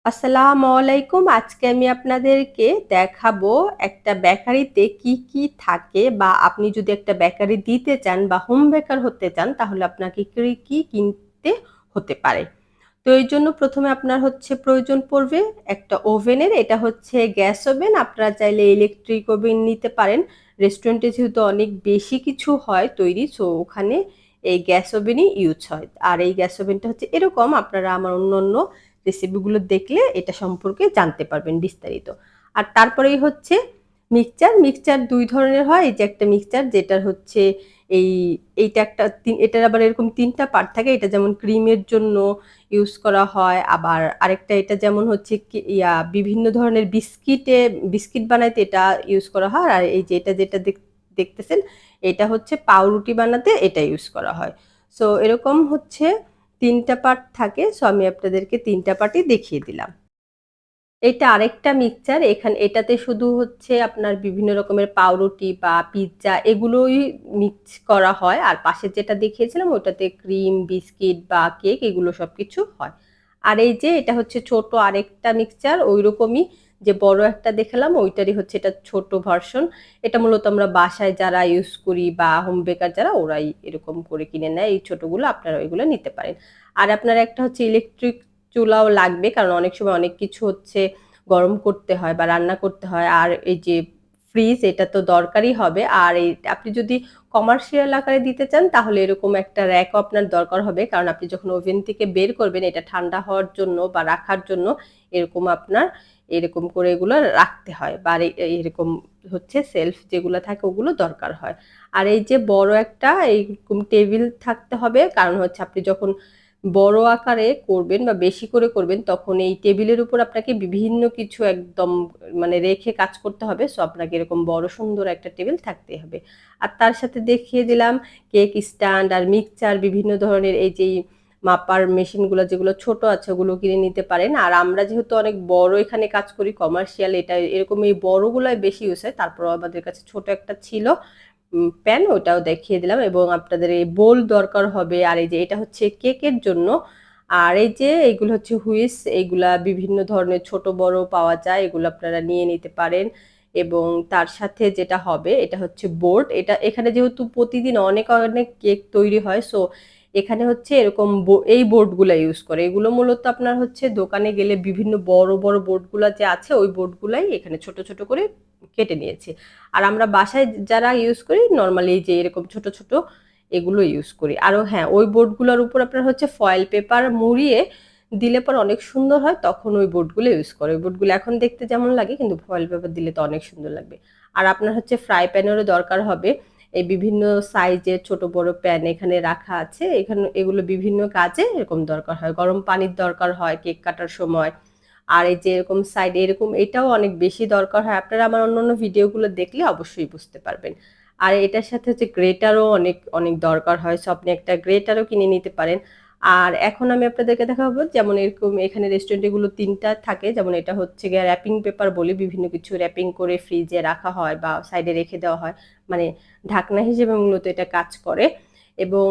আসসালামু আলাইকুম। আজকে আমি আপনাদেরকে দেখাবো একটা বেকারিতে কি, কি থাকে বা আপনি যদি একটা বেকারি দিতে চান বা হোম বেকার হতে চান তাহলে আপনাকে কি কিনতে হতে পারে। তো এইজন্য ১ম এ আপনার হচ্ছে প্রয়োজন পড়বে একটা ওভেনের। এটা হচ্ছে গ্যাস ওভেন। আপনারা চাইলে ইলেকট্রিক ওভেন নিতে পারেন। রেস্টুরেন্টে যেহেতু অনেক বেশি কিছু হয় তৈরি, সো ওখানে এই গ্যাস ওভেনই ইউজ হয়। আর এই গ্যাস ওভেনটা হচ্ছে এরকম, আপনারা আমার অন্যান্য রেসিপিগুলো দেখলে এটা সম্পর্কে জানতে পারবেন বিস্তারিত। আর তারপরেই হচ্ছে মিক্সচার। মিক্সচার ২ ধরনের হয়। এই যে একটা মিক্সচার যেটার হচ্ছে এই এইটা একটা এটার আবার এরকম ৩ টা পার্ট থাকে। এটা যেমন ক্রিমের জন্য ইউজ করা হয়। আবার আরেকটা এটা যেমন হচ্ছে কি বিভিন্ন ধরনের বিস্কিট বানাইতে এটা ইউজ করা হয়। আর এই যে এটা যেটা দেখতেছেন এটা হচ্ছে পাউরুটি বানাতে এটা ইউজ করা হয়। সো এরকম হচ্ছে ৩ টা পার্ট থাকে। সো আমি আপনাদেরকে ৩ টা পার্টই দেখিয়ে দিলাম। এটা আরেকটা মিক্সচার। এটাতে শুধু হচ্ছে আপনার বিভিন্ন রকমের পাউরুটি বা পিজ্জা এগুলোই মিক্স করা হয়। আর পাশে যেটা দেখিয়েছিলাম ওটাতে ক্রিম, বিস্কিট বা কেক এগুলো সবকিছু হয়। আর এই যে এটা হচ্ছে ছোট আরেকটা মিক্সচার ঐরকমই, যে বড় একটা দেখালাম ওইটারই হচ্ছে এটা ছোট ভার্সন। এটা মূলত আমরা বাসায় যারা ইউজ করি বা হোম বেকার যারা ওরাই এরকম করে কিনে নেয়। এই ছোটগুলো আপনারা ওইগুলো নিতে পারেন। আর আপনার একটা হচ্ছে ইলেকট্রিক চুলাও লাগবে, কারণ অনেক সময় অনেক কিছু হচ্ছে গরম করতে হয় বা রান্না করতে হয়। আর এই যে ফ্রিজ এটা তো দরকারই হবে। আর এই আপনি যদি কমার্শিয়াল আকারে দিতে চান তাহলে এরকম একটা র‍্যাকও আপনার দরকার হবে। কারণ আপনি যখন ওভেন থেকে বের করবেন এটা ঠান্ডা হওয়ার জন্য বা রাখার জন্য এরকম আপনার এরকম করে এগুলো রাখতে হয় বা এরকম হচ্ছে সেলফ যেগুলো থাকে ওগুলো দরকার হয়। আর এই যে বড় একটা এইরকম টেবিল থাকতে হবে, কারণ হচ্ছে আপনি যখন বড় আকারে করবেন বা বেশি করে করবেন তখন এই টেবিলের উপর আপনাকে বিভিন্ন কিছু একদম মানে রেখে কাজ করতে হবে। সো আপনাকে এরকম বড় সুন্দর একটা টেবিল থাকতেই হবে। আর তার সাথে দেখিয়ে দিলাম কেক স্ট্যান্ড আর মিক্সচার বিভিন্ন ধরনের এই যেই মাপার মেশিনগুলো যেগুলো ছোট আছে ওগুলো কিনে নিতে পারেন। আর আমরা যেহেতু অনেক বড় এখানে কাজ করি কমার্শিয়াল, এটা এরকম এই বড়গুলাই বেশি ইউজ হয়। তারপরেও আমাদের কাছে ছোট একটা ছিল প্যান, ওটাও দেখিয়ে দিলাম। এবং আপনাদের এই বোল দরকার হবে। আর এই যে এটা হচ্ছে কেকের জন্য। আর এই যে এইগুলো হচ্ছে হুইস্ক, এইগুলা বিভিন্ন ধরনের ছোট বড় পাওয়া যায়। এগুলো আপনারা নিয়ে নিতে পারেন। এবং তার সাথে যেটা হবে এটা হচ্ছে বোর্ড। এটা এখানে যেহেতু প্রতিদিন অনেক, অনেক কেক তৈরি হয়, সো এখানে হচ্ছে এরকম এই বোর্ডগুলা ইউজ করে। এগুলো মূলত আপনার হচ্ছে দোকানে গেলে বিভিন্ন বড়, বড় বোর্ডগুলা যে আছে ওই বোর্ডগুলাই এখানে ছোট, ছোট করে কেটে নিয়েছি। আর আমরা বাসায় যারা ইউজ করি নরমালি এই যে এরকম ছোট, ছোট এগুলো ইউজ করি। আরো হ্যাঁ, ওই বোর্ডগুলোর উপর আপনার হচ্ছে ফয়েল পেপার মুড়িয়ে দিলে পরে অনেক সুন্দর হয়, তখন ওই বোর্ডগুলো ইউজ করে। ওই বোর্ডগুলো এখন দেখতে যেমন লাগে কিন্তু ফয়েল পেপার দিলে তো অনেক সুন্দর লাগবে। আর আপনার হচ্ছে ফ্রাই প্যানেরও দরকার হবে। এই বিভিন্ন সাইজের ছোট বড় প্যান এখানে রাখা আছে। এখানে এগুলো বিভিন্ন কাজে এরকম দরকার হয়। গরম পানির দরকার হয় কেক কাটার সময়। আর এই যে এরকম সাইডে এরকম এটাও অনেক বেশি দরকার হয়। আপনারা আমার অন্যান্য ভিডিওগুলো দেখলে অবশ্যই বুঝতে পারবেন। আর এটার সাথে হচ্ছে গ্রেটারও অনেক, অনেক দরকার হয়। সো আপনি একটা গ্রেটারও কিনে নিতে পারেন। আর এখন আমি আপনাদেরকে দেখাবো যেমন এরকম এখানে রেস্টুরেন্ট এগুলো ৩ টা থাকে। যেমন এটা হচ্ছে গিয়ে র‍্যাপিং পেপার বলি। বিভিন্ন কিছু র‍্যাপিং করে ফ্রিজে রাখা হয় বা সাইডে রেখে দেওয়া হয়। মানে ঢাকনা হিসেবে মূলত এটা কাজ করে। এবং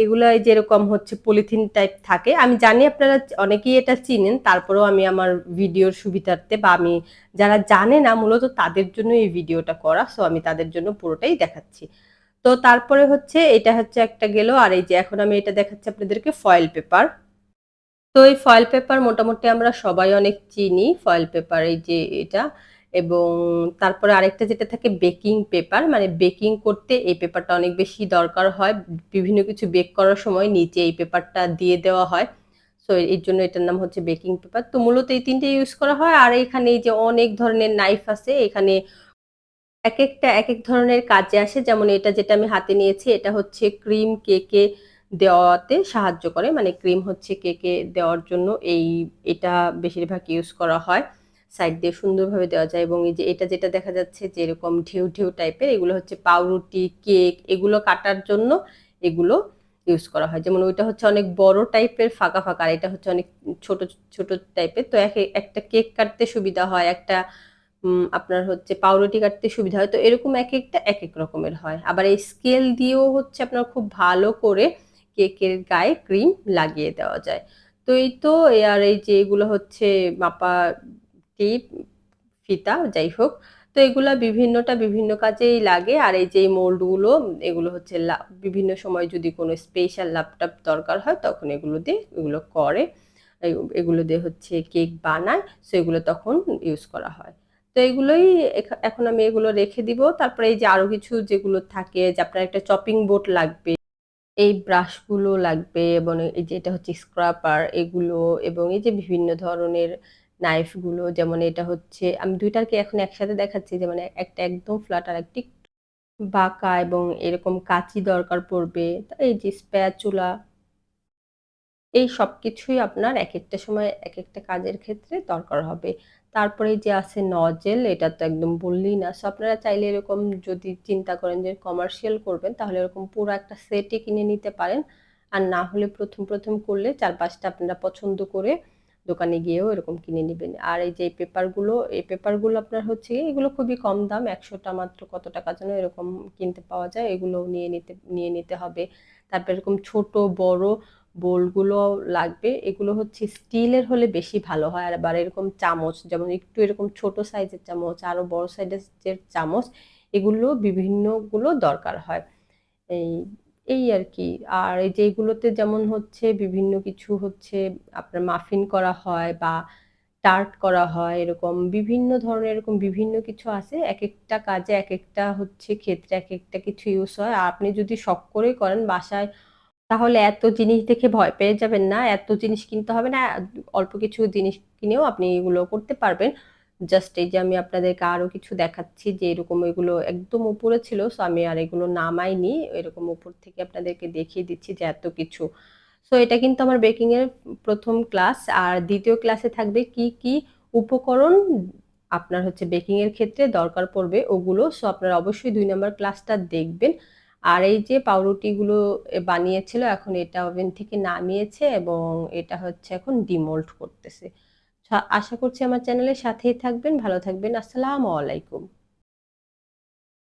এগুলা যেরকম হচ্ছে পলিথিন টাইপ থাকে। আমি জানি আপনারা অনেকেই এটা চিনেন। তারপরেও আমি আমার ভিডিওর সুবিধার্থে বা আমি যারা জানে না মূলত তাদের জন্য এই ভিডিওটা করা। সো আমি তাদের জন্য পুরোটাই দেখাচ্ছি। তো তারপরে হচ্ছে এটা হচ্ছে একটা গেল। আর এই যে এখন আমি এটা দেখাচ্ছি আপনাদেরকে ফয়েল পেপার। তো এই ফয়েল পেপার মোটামুটি আমরা সবাই অনেক চিনি। ফয়েল পেপার এই যে এটা। এবং তারপরে আরেকটা যেটা থাকে বেকিং পেপার। মানে বেকিং করতে এই পেপারটা অনেক বেশি দরকার হয়। বিভিন্ন কিছু বেক করার সময় নিচে এই পেপারটা দিয়ে দেওয়া হয়। সো এর জন্য এটার নাম হচ্ছে বেকিং পেপার। তো মূলত এই ৩ টে ইউজ করা হয়। আর এখানে এই যে অনেক ধরনের নাইফ আছে। এখানে একেকটা একেক ধরনের কাজে আসে। যেমন এটা যেটা আমি হাতে নিয়েছি এটা হচ্ছে ক্রিম কেকে দেওয়াতে সাহায্য করে। মানে ক্রিম হচ্ছে কেকে দেওয়ার জন্য এটা বেশিরভাগ ইউজ করা হয়। সাইড দিয়ে সুন্দরভাবে দেওয়া যায়। এবং এই যে এটা যেটা দেখা যাচ্ছে যে এরকম ঢেউ, ঢেউ টাইপের এগুলো হচ্ছে পাউরুটি, কেক এগুলো কাটার জন্য এগুলো ইউজ করা হয়। যেমন ওইটা হচ্ছে অনেক বড় টাইপের ফাঁকা, ফাঁকা। আর এটা হচ্ছে অনেক ছোট, ছোট টাইপের। তো একটা কেক কাটতে সুবিধা হয়। একটা আপনার হচ্ছে পাউরুটি কাটতে সুবিধা হয়। তো এরকম একেকটা একেক রকমের হয়। আবার এই স্কেল দিয়েও হচ্ছে আপনার খুব ভালো করে কেকের গায়ে ক্রিম লাগিয়ে দেওয়া যায়। তো এই তো আর এই যে এগুলো হচ্ছে মাপা টিপ, ফিতা যাই হোক। তো এগুলা বিভিন্নটা বিভিন্ন কাজেই লাগে। আর এই যে এই মোল্ড গুলো এগুলো হচ্ছে বিভিন্ন সময় যদি কোনো স্পেশাল ল্যাপটপ দরকার হয় তখন এগুলো দিয়ে এগুলো করে। এগুলো দিয়ে হচ্ছে কেক বানায়। সো এগুলো তখন ইউজ করা হয়। তো এগুলোই এখন আমি এগুলো রেখে দিব। তারপরে এই যে আরো কিছু যেগুলো থাকে যে আপনার একটা চপিং বোর্ড লাগবে। এই ব্রাশগুলো লাগবে এবং এই যে এটা হচ্ছে স্ক্রাপার এগুলো এবং এই যে বিভিন্ন ধরনের নাইফ গুলো যেমন এটা হচ্ছে আমি ২ টাকে এখন একসাথে দেখাচ্ছি যে মানে একটা একদম ফ্ল্যাট আর একটি বাঁকা এবং এরকম কাঁচি দরকার পড়বে। এই যে স্প্যাচুলা এই সবকিছুই আপনার একেকটা সময় একেকটা কাজের ক্ষেত্রে দরকার হবে। তারপরে যে আছে নজেল এটা তো একদম বললেই না। সো আপনারা চাইলে এরকম যদি চিন্তা করেন যে কমার্শিয়াল করবেন তাহলে এরকম পুরো একটা সেটই কিনে নিতে পারেন। আর না হলে ১ম করলে ৪-৫ টা আপনারা পছন্দ করে দোকানে গিয়েও এরকম কিনে নিবেন। আর এই যে এই পেপারগুলো আপনার হচ্ছে এগুলো খুবই কম দাম। ১০০ টা মাত্র কত টাকা যেন এরকম কিনতে পাওয়া যায়। এগুলোও নিয়ে নিতে হবে। তারপর এরকম ছোট বড় বোলগুলো লাগবে। এগুলো হচ্ছে স্টিলের হলে বেশি ভালো হয়। আর আবার এরকম চামচ যেমন একটু এরকম ছোট সাইজের চামচ, আরো বড় সাইজের চামচ এগুলো বিভিন্নগুলো দরকার হয়। এই এই আরকি। আর এই যে এগুলোতে যেমন হচ্ছে বিভিন্ন কিছু হচ্ছে আপনার মাফিন করা হয় বা টার্ট করা হয় এরকম বিভিন্ন ধরনের এরকম বিভিন্ন কিছু আছে। একেকটা কাজে একেকটা হচ্ছে ক্ষেত্রে একেকটা কিছু ইউজ হয়। আর আপনি যদি শখ করে করেন বাসায় তাহলে এত জিনিস দেখে ভয় পেয়ে যাবেন না। এত জিনিস কিনতে হবে না। অল্প কিছু জিনিস কিনেও আপনি এগুলো করতে পারবেন। জাস্ট এই যে আমি আপনাদেরকে আরো কিছু দেখাচ্ছি যে এরকম এগুলো একদম উপরে ছিল। সো আমি আর এগুলো নামাইনি। এরকম উপর থেকে আপনাদেরকে দেখিয়ে দিচ্ছি যে এত কিছু। সো এটা কিন্তু আমার বেকিং এর ১ম ক্লাস। আর ২য় ক্লাসে থাকবে কি, কি উপকরণ আপনার হচ্ছে বেকিং এর ক্ষেত্রে দরকার পড়বে ওগুলো। সো আপনারা অবশ্যই ২ নাম্বার ক্লাসটা দেখবেন। আর এই যে পাউরুটিগুলো বানিয়েছিল এখন এটা ওভেন থেকে নামিয়েছে এবং এটা হচ্ছে এখন ডিমোল্ড করতেছে। আশা করছি আমার চ্যানেলের সাথেই থাকবেন, ভালো থাকবেন। আসসালামু আলাইকুম।